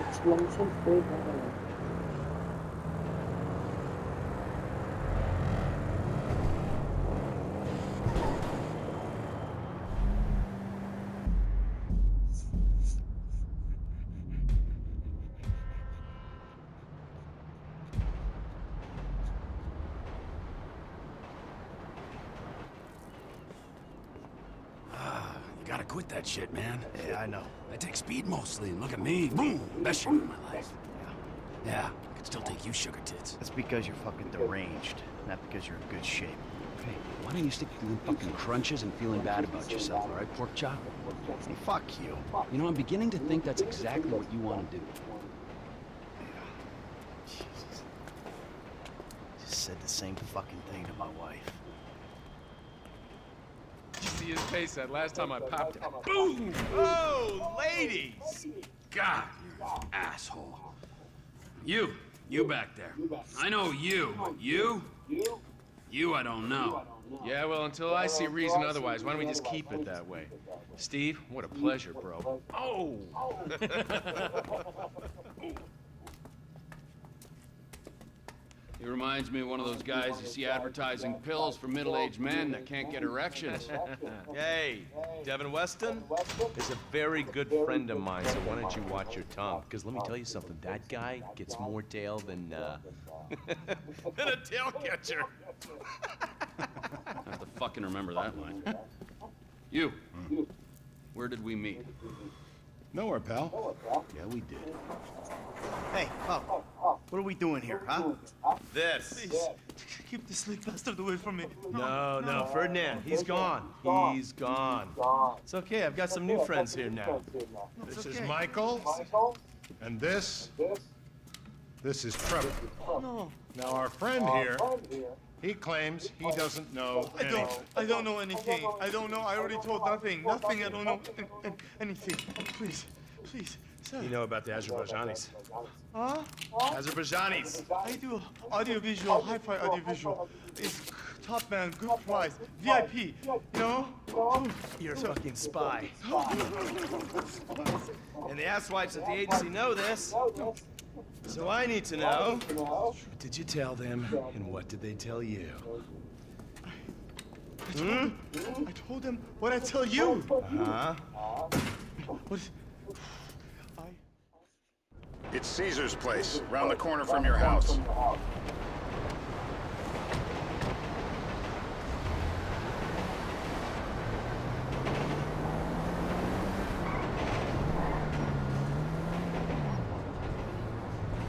Exclamación point na gano'n. You gotta quit that shit, man. Yeah, I know. I take speed mostly, and look at me. Boom! Best shit of my life. Yeah, I could still take you sugar tits. That's because you're fucking deranged, not because you're in good shape. Hey, why don't you stick to doing fucking crunches and feeling bad about yourself, all right, pork chop? Hey, fuck you. You know, I'm beginning to think that's exactly what you want to do. Jesus. Just said the same fucking thing to my wife. You see his face that last time I popped it. Boom! Oh, ladies! God, you're an asshole. You back there. I know you, but you? You I don't know. Yeah, well, until I see reason otherwise, why don't we just keep it that way? Steve, what a pleasure, bro. Oh! He reminds me of one of those guys you see advertising pills for middle-aged men that can't get erections. Hey, Devin Weston is a very good friend of mine, so why don't you watch your tongue? Because let me tell you something, that guy gets more tail than than a tail catcher. I have to fucking remember that line. You, where did we meet? Nowhere, pal. Yeah, we did. Hey, oh, what are we doing here, huh? This. Please, keep this sleep bastard away from me. No, Ferdinand, he's gone. He's gone. It's okay, I've got some new friends here now. This is Michael, and this is Trevor. No, Now, our friend here, he claims he doesn't know anything. I don't know anything. I don't know. I already told nothing. Nothing. I don't know anything. Please, sir. You know about the Azerbaijanis. Huh? Azerbaijanis. I do audiovisual, hi-fi audiovisual. It's top man, good price, VIP. You know? You're a fucking spy. And the asswipes at the agency know this. So I need to know, what did you tell them, and what did they tell you? I told them what I tell you. Huh? What? It's Caesar's place, round the corner from your house.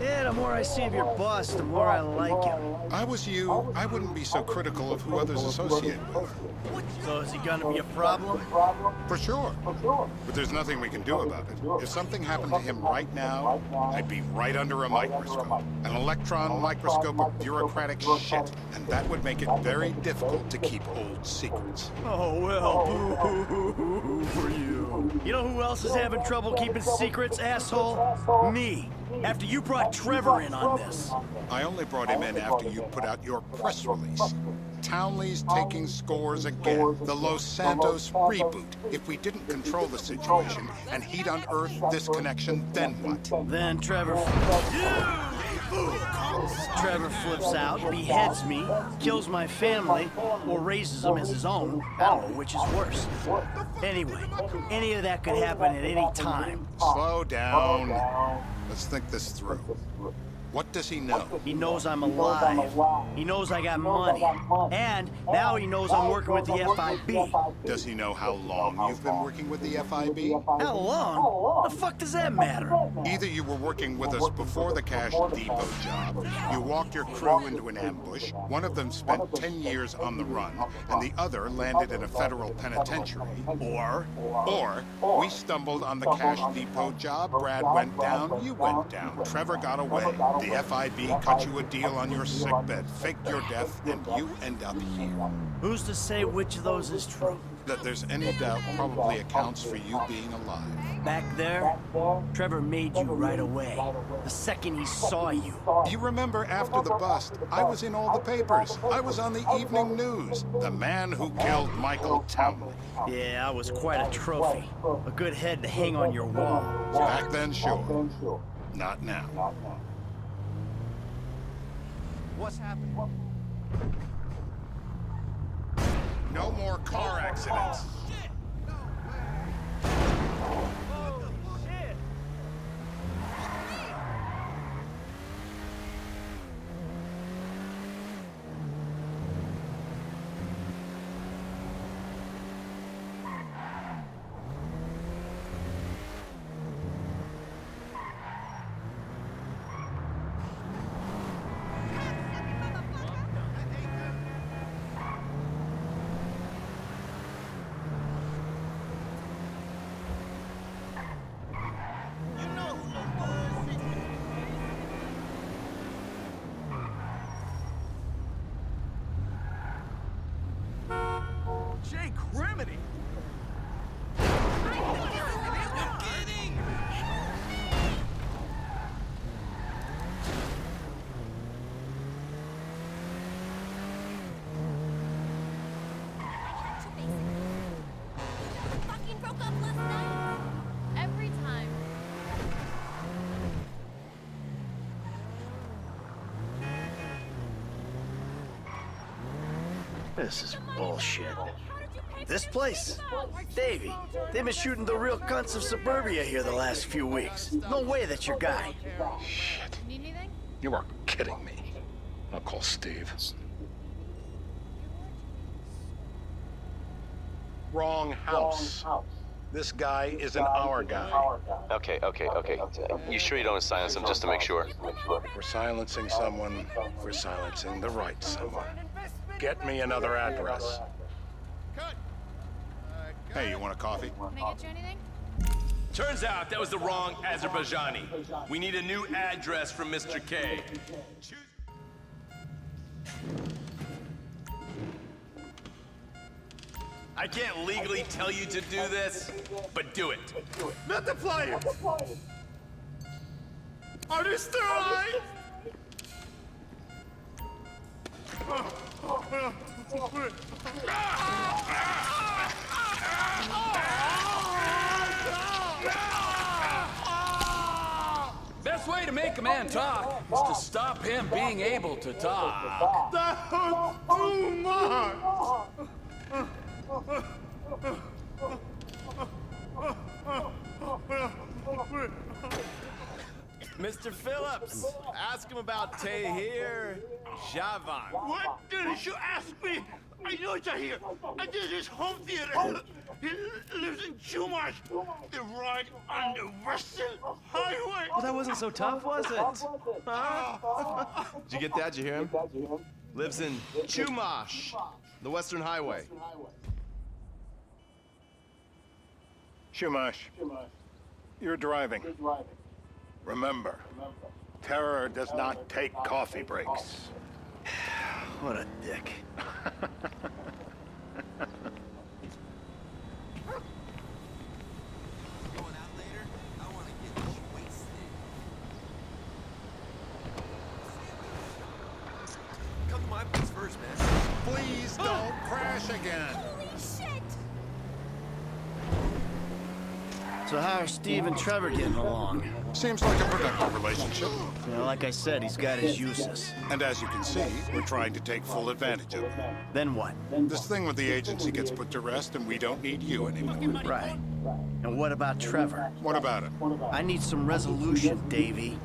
Yeah, the more I see of your boss, the more I like him. I was you, I wouldn't be so critical of who others associate with. So is he gonna be a problem? For sure. But there's nothing we can do about it. If something happened to him right now, I'd be right under a microscope. An electron microscope of bureaucratic shit. And that would make it very difficult to keep old secrets. Oh, well, boo-hoo-hoo-hoo for you. You know who else is having trouble keeping secrets, asshole? Me. After you brought Trevor in on this. I only brought him in after you put out your press release. Townley's taking scores again. The Los Santos reboot. If we didn't control the situation and he'd unearthed this connection, then what? Then Trevor flips out, beheads me, kills my family, or raises them as his own. I don't know which is worse. Anyway, any of that could happen at any time. Slow down. Let's think this through. What does he know? He knows I'm alive. He knows I got money. And now he knows I'm working with the FIB. Does he know how long you've been working with the FIB? How long? The fuck does that matter? Either you were working with us before the Cash Depot job, you walked your crew into an ambush, one of them spent 10 years on the run, and the other landed in a federal penitentiary, or we stumbled on the Cash Depot job, Brad went down, you went down, Trevor got away. The FIB cut you a deal on your sickbed, faked your death, and you end up here. Who's to say which of those is true? That there's any doubt probably accounts for you being alive. Back there, Trevor made you right away. The second he saw you. You remember after the bust, I was in all the papers. I was on the evening news. The man who killed Michael Townley. Yeah, I was quite a trophy. A good head to hang on your wall. Back then, sure. Not now. What's happening? No more car accidents. Jay Criminy! Fucking broke up last night. Every time. This is bullshit. This place? Davey, they've been shooting the real cunts of suburbia here the last few weeks. No way that's your guy. Shit. Need anything? You are kidding me. I'll call Steve. Wrong house. This guy isn't our guy. Okay. You sure you don't silence him just to make sure? We're silencing someone. We're silencing the right someone. Get me another address. Hey, you want a coffee? Can I get you anything? Turns out that was the wrong Azerbaijani. We need a new address from Mr. K. I can't legally tell you to do this, but do it. Not the flyer! Are they still alive? Best way to make a man talk is to stop him being able to talk. That was too much! Mr. Phillips, ask him about Tahir Javan. What did you ask me? I know Tahir. I did his home theater. He lives in Chumash. They're right on the Western Highway. Well, that wasn't so tough, was it? Huh? Did you get that? Did you hear him? Lives in Chumash, the Western Highway. Shumash, you're driving. Remember, terror does not take coffee breaks. What a dick. Come to my place first, man. Please don't crash again. Holy shit! So how are Steve and Trevor getting along? Seems like a productive relationship. You know, like I said, he's got his uses. And as you can see, we're trying to take full advantage of them. Then what? This thing with the agency gets put to rest and we don't need you anymore. Right. And what about Trevor? What about him? I need some resolution, Davey.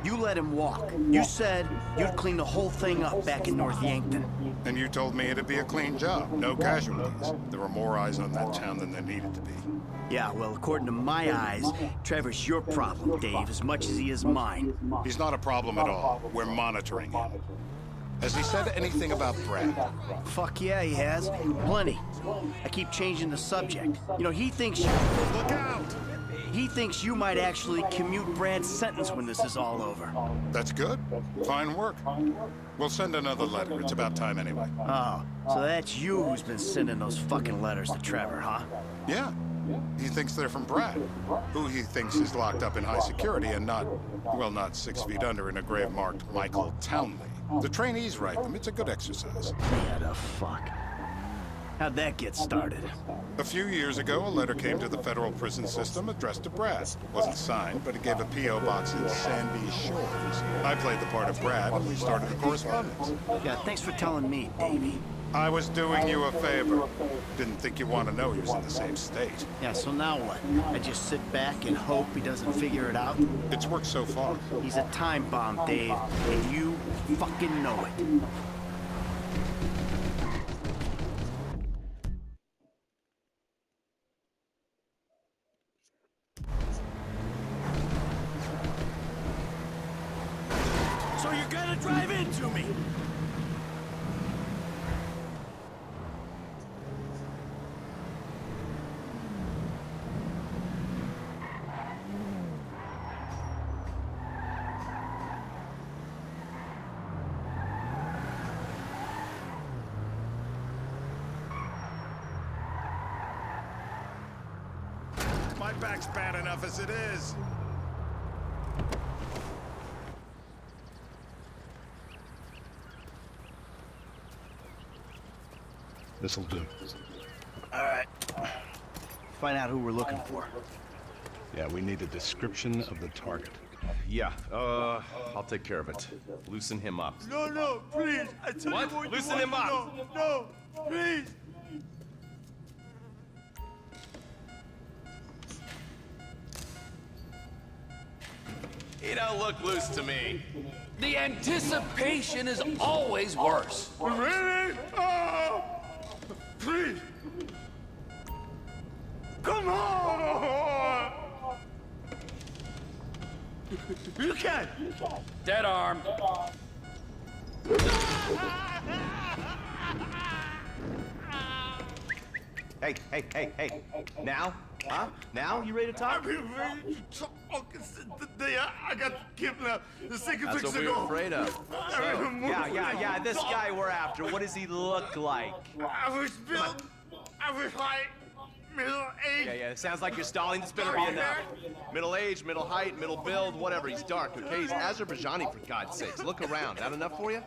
You let him walk. You said you'd clean the whole thing up back in North Yankton. And you told me it'd be a clean job, no casualties. There were more eyes on that town than there needed to be. Yeah, well, according to my eyes, Trevor's your problem, Dave, as much as he is mine. He's not a problem at all. We're monitoring him. Has he said anything about Brad? Fuck yeah, he has. Plenty. I keep changing the subject. You know, he thinks you... Look out! He thinks you might actually commute Brad's sentence when this is all over. That's good. Fine work. We'll send another letter. It's about time anyway. Oh, so that's you who's been sending those fucking letters to Trevor, huh? Yeah. He thinks they're from Brad, who he thinks is locked up in high security and not, well, not 6 feet under in a grave marked Michael Townley. The trainees write them. It's a good exercise. Yeah, the fuck. How'd that get started? A few years ago, a letter came to the federal prison system addressed to Brad. Wasn't signed, but it gave a P.O. box in Sandy Shores. I played the part of Brad, and we started a correspondence. Yeah, thanks for telling me, Davey. I was doing you a favor. Didn't think you want to know he was in the same state. Yeah, so now what? I just sit back and hope he doesn't figure it out? It's worked so far. He's a time bomb, Dave, and you fucking know it. So you're gonna drive into me? My back's bad enough as it is. This'll do. All right. Find out who we're looking for. Yeah, we need a description of the target. Yeah, I'll take care of it. Loosen him up. No, please. I tell What? you what Loosen you him want up. to know. No, please. He don't look loose to me. The anticipation is always worse. Really? Oh, please. Come on. You can. Dead arm. Hey. Now? Huh? Now? You ready to talk? I've been ready to talk since the day I got kidnapped the second That's weeks what we ago. were afraid of. Yeah. This guy we're after, what does he look like? I was built. I was like middle age. Yeah, it sounds like you're stalling. This better be enough. Middle age, middle height, middle build, whatever. He's dark, okay? He's Azerbaijani, for God's sakes. Look around. That enough for you?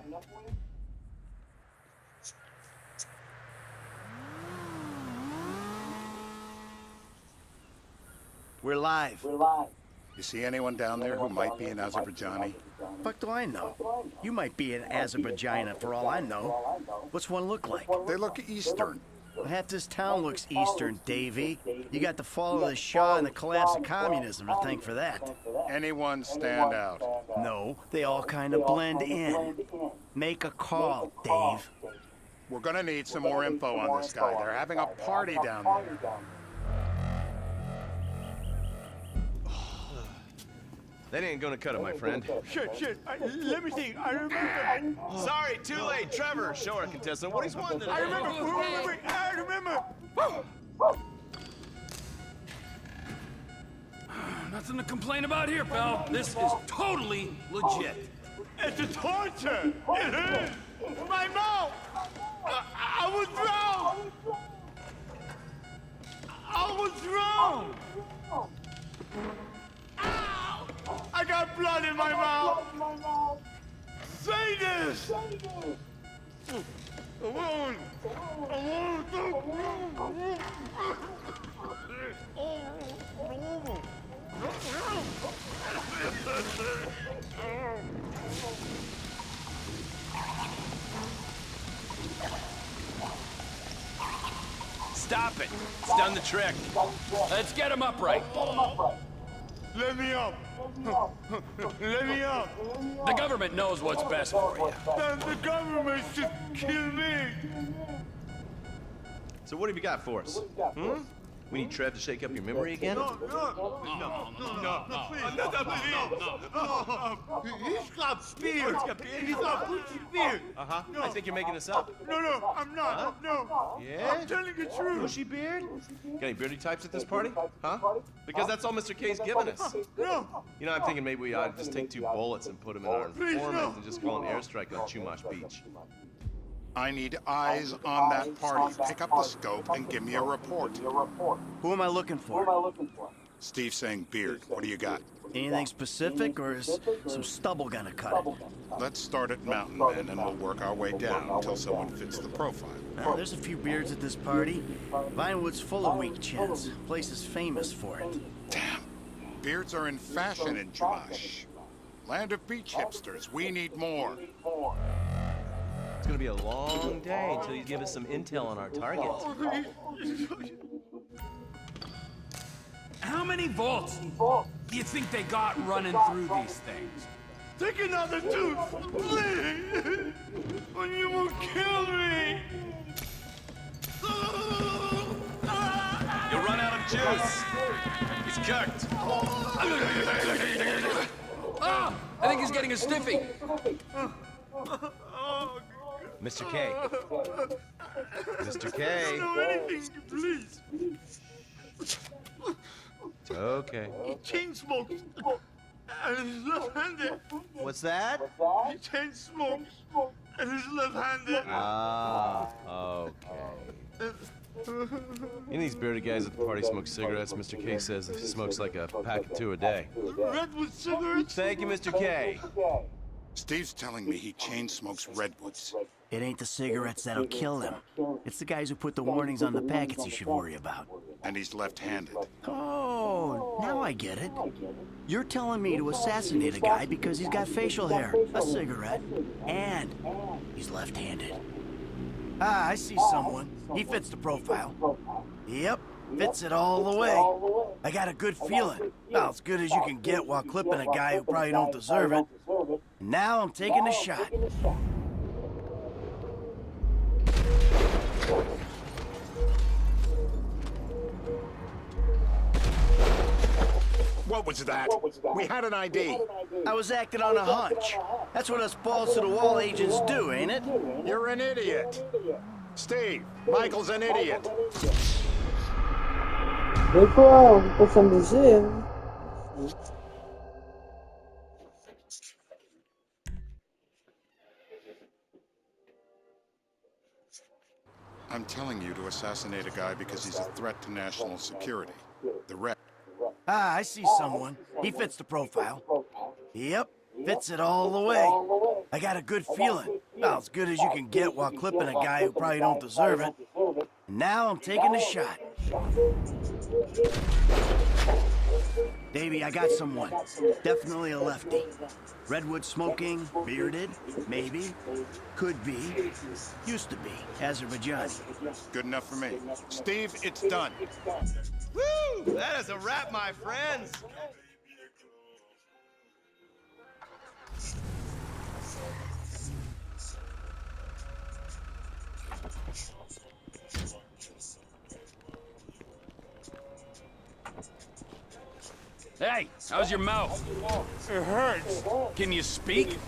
We're live. You see anyone down there who might be an Azerbaijani? Fuck do I know? You might be an Azerbaijani for all I know. What's one look like? They look Eastern. Well, half this town looks Eastern, Davy. You got the fall of the Shah and the collapse of communism to thank for that. Anyone stand out? No, they all kind of blend in. Make a call, Dave. We're gonna need some more info on this guy. They're having a party down there. That ain't gonna cut it, my friend. Shit. Let me think. I remember. Sorry, too late. Trevor, show our contestant what he's won today. I remember. Wait. I remember. Nothing to complain about here, pal. This is totally legit. It's a torture. It is. My mouth. I was wrong. I was wrong. Ow! I got blood in my mouth. Say this. I won't. Stop it. It's done the trick. Let's get him upright. Let me up. Let me up. The government knows what's best for you. The government should kill me. So what have you got for us? We need Trev to shake up your memory again? No, please. He's got beard. He's got Gucci beard. Uh-huh. I think you're making this up. No, I'm not. No. Yeah? I'm telling the truth. Bushy beard? Got any beardy types at this party? Huh? Because that's all Mr. K's given us. No. You know, I'm thinking maybe we ought to just take 2 bullets and put them in our Please, informant no. and just call an airstrike on Chumash Beach. I need eyes on that party. Pick up the scope and give me a report. Who am I looking for? Steve's saying beard. What do you got? Anything specific, or is some stubble gonna cut it? Let's start at Mountain Men and we'll work our way down until someone fits the profile. There's a few beards at this party. Vinewood's full of weak chins. Place is famous for it. Damn. Beards are in fashion in Chumash. Land of beach hipsters. We need more. It's gonna be a long day until you give us some intel on our target. How many volts do you think they got running through these things? Take another tooth, please, or you will kill me. You'll run out of juice. He's cooked. Ah! I think he's getting a stiffy. Mr. K. Mr. K. No, anything, please. It's okay. He chain smokes. And he's left-handed. What's that? He chain smokes. And he's left-handed. Ah, okay. You know these bearded guys at the party smoke cigarettes? Mr. K says he smokes like a pack of 2 a day. Redwood cigarettes. Thank you, Mr. K. Steve's telling me he chain smokes redwoods. It ain't the cigarettes that'll kill him. It's the guys who put the warnings on the packets you should worry about. And he's left-handed. Oh, now I get it. You're telling me to assassinate a guy because he's got facial hair, a cigarette, and he's left-handed. Ah, I see someone. He fits the profile. Yep, fits it all the way. I got a good feeling. About as good as you can get while clipping a guy who probably don't deserve it. And now I'm taking a shot. What was that? We had an ID. I was acting on a hunch. That's what us balls-to-the-wall agents do, ain't it? You're an idiot. Steve, Michael's an idiot. De quoi? On peut s'amuser. Hein. I'm telling you to assassinate a guy because he's a threat to national security. The rest. Ah, I see someone. He fits the profile. Yep, fits it all the way. I got a good feeling. About as good as you can get while clipping a guy who probably don't deserve it. And now I'm taking a shot. Davey, I got someone. Definitely a lefty. Redwood smoking, bearded, maybe, could be, used to be, Azerbaijani. Good enough for me. Steve, it's done. Woo! That is a wrap, my friends. Hey, how's your mouth? It hurts. Can you speak?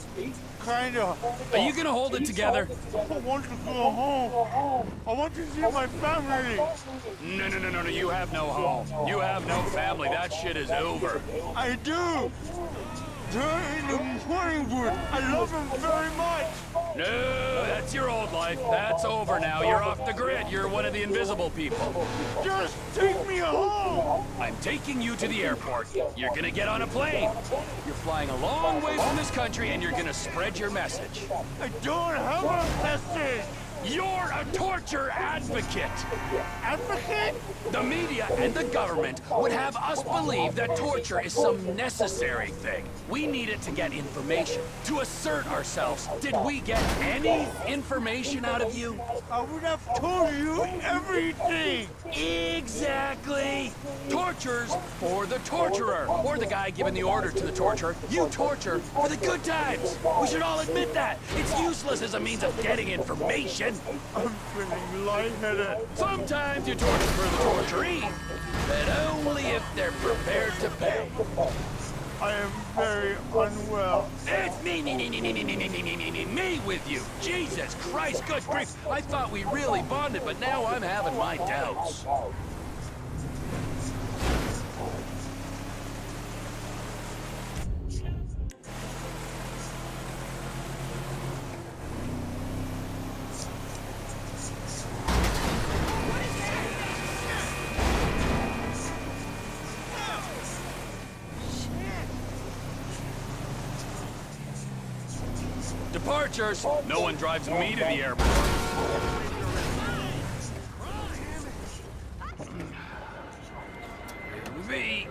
Kinda. Are you gonna hold it together? I want to go home. I want to see my family. No, you have no home. You have no family. That shit is over. I do. They're in the Morningwood. I love them very much. No, that's your old life. That's over now. You're off the grid. You're one of the invisible people. Just take me home. I'm taking you to the airport. You're gonna get on a plane. You're flying a long way from this country and you're gonna spread your message. I don't have a message. You're a torture advocate. Advocate? The media and the government would have us believe that torture is some necessary thing. We need it to get information, to assert ourselves. Did we get any information out of you? I would have told you everything. Exactly. Torture's for the torturer, or the guy giving the order to the torturer. You torture for the good times. We should all admit that. It's useless as a means of getting information. I'm feeling lightheaded. Sometimes you torture for the torturee, but only if they're prepared to pay. I am very unwell. It's me with you. Jesus Christ, good grief. I thought we really bonded, but now I'm having my doubts. Departures! No one drives me to the airport. V.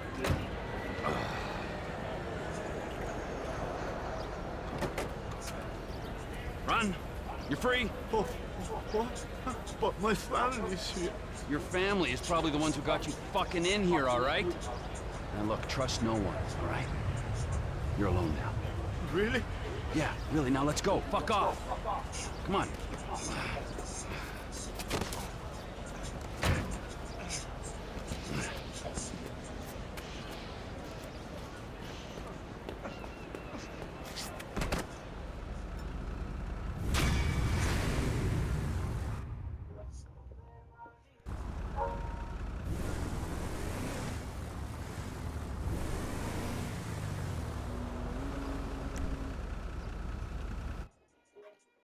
Run! You're free! Oh, what? But my family's here. Your family is probably the ones who got you fucking in here, alright? And look, trust no one, alright? You're alone now. Really? Yeah, really, now let's go. Fuck off. Come on.